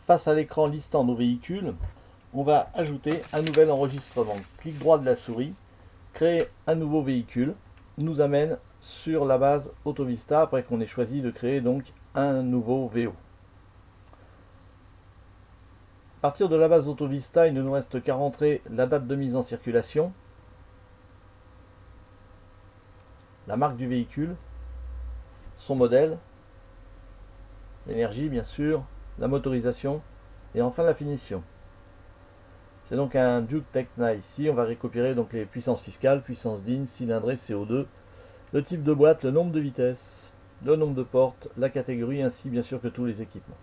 Face à l'écran listant nos véhicules, on va ajouter un nouvel enregistrement. Clic droit de la souris, créer un nouveau véhicule, nous amène sur la base AutoVista après qu'on ait choisi de créer donc un nouveau VO. À partir de la base AutoVista, il ne nous reste qu'à rentrer la date de mise en circulation, la marque du véhicule, son modèle, l'énergie bien sûr, la motorisation et enfin la finition. C'est donc un Juke Tecna ici. On va récupérer donc les puissances fiscales, puissance DIN, cylindrée, CO2, le type de boîte, le nombre de vitesses, le nombre de portes, la catégorie ainsi bien sûr que tous les équipements.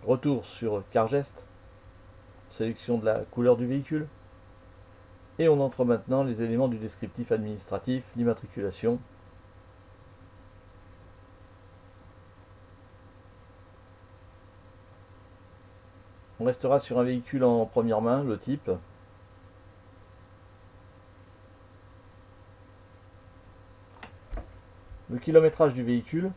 Retour sur Cargest, sélection de la couleur du véhicule. Et on entre maintenant les éléments du descriptif administratif, l'immatriculation. On restera sur un véhicule en première main, le type. Le kilométrage du véhicule.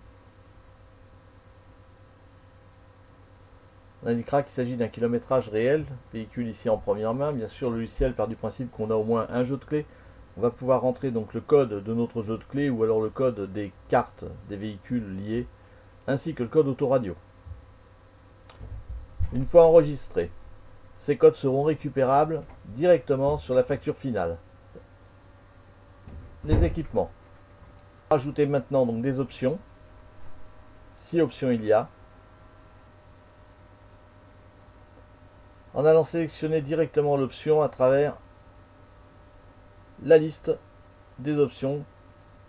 On indiquera qu'il s'agit d'un kilométrage réel, véhicule ici en première main. Bien sûr, le logiciel part du principe qu'on a au moins un jeu de clés. On va pouvoir rentrer donc le code de notre jeu de clés ou alors le code des cartes des véhicules liés, ainsi que le code autoradio. Une fois enregistrés, ces codes seront récupérables directement sur la facture finale. Les équipements. Ajouter maintenant donc des options, si options il y a, en allant sélectionner directement l'option à travers la liste des options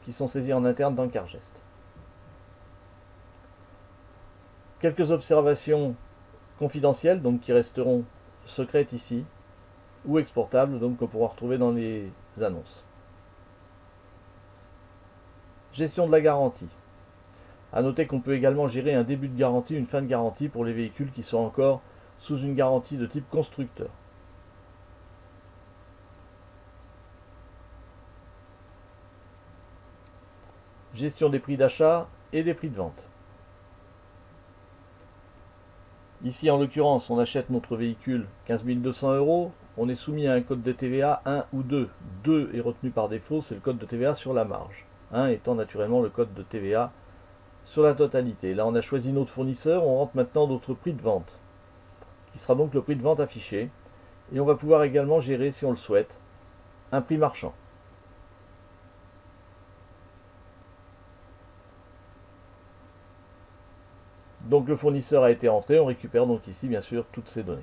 qui sont saisies en interne dans Cargest. Quelques observations confidentielles donc qui resteront secrètes ici ou exportables donc qu'on pourra retrouver dans les annonces. Gestion de la garantie. A noter qu'on peut également gérer un début de garantie, une fin de garantie pour les véhicules qui sont encore sous une garantie de type constructeur. Gestion des prix d'achat et des prix de vente. Ici en l'occurrence on achète notre véhicule 15 200 €, on est soumis à un code de TVA 1 ou 2. 2 est retenu par défaut, c'est le code de TVA sur la marge. 1 étant naturellement le code de TVA sur la totalité. Là on a choisi notre fournisseur, on rentre maintenant notre prix de vente, qui sera donc le prix de vente affiché. Et on va pouvoir également gérer, si on le souhaite, un prix marchand. Donc le fournisseur a été entré, on récupère donc ici bien sûr toutes ces données.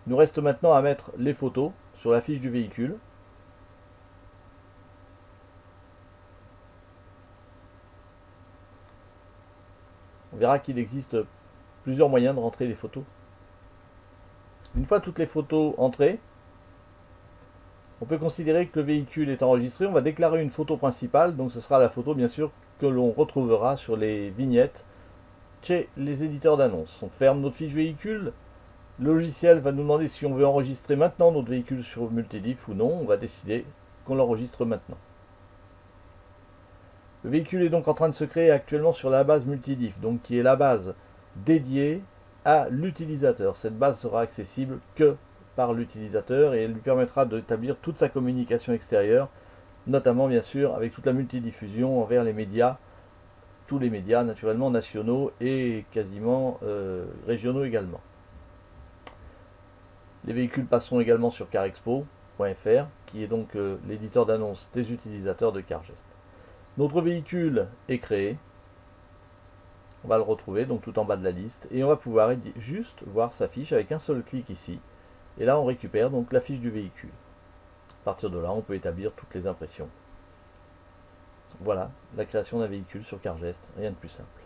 Il nous reste maintenant à mettre les photos sur la fiche du véhicule. On verra qu'il existe plusieurs moyens de rentrer les photos. Une fois toutes les photos entrées, on peut considérer que le véhicule est enregistré. On va déclarer une photo principale, donc ce sera la photo bien sûr que l'on retrouvera sur les vignettes chez les éditeurs d'annonces. On ferme notre fiche véhicule. Le logiciel va nous demander si on veut enregistrer maintenant notre véhicule sur Multidiff ou non. On va décider qu'on l'enregistre maintenant. Le véhicule est donc en train de se créer actuellement sur la base Multidiff, donc qui est la base dédiée à l'utilisateur. Cette base sera accessible que par l'utilisateur et elle lui permettra d'établir toute sa communication extérieure, notamment bien sûr avec toute la multidiffusion envers les médias, tous les médias naturellement nationaux et quasiment régionaux également. Les véhicules passeront également sur carexpo.fr qui est donc l'éditeur d'annonces des utilisateurs de Cargest. Notre véhicule est créé, on va le retrouver donc tout en bas de la liste et on va pouvoir juste voir sa fiche avec un seul clic ici. Et là on récupère donc la fiche du véhicule. À partir de là on peut établir toutes les impressions. Voilà la création d'un véhicule sur Cargest, rien de plus simple.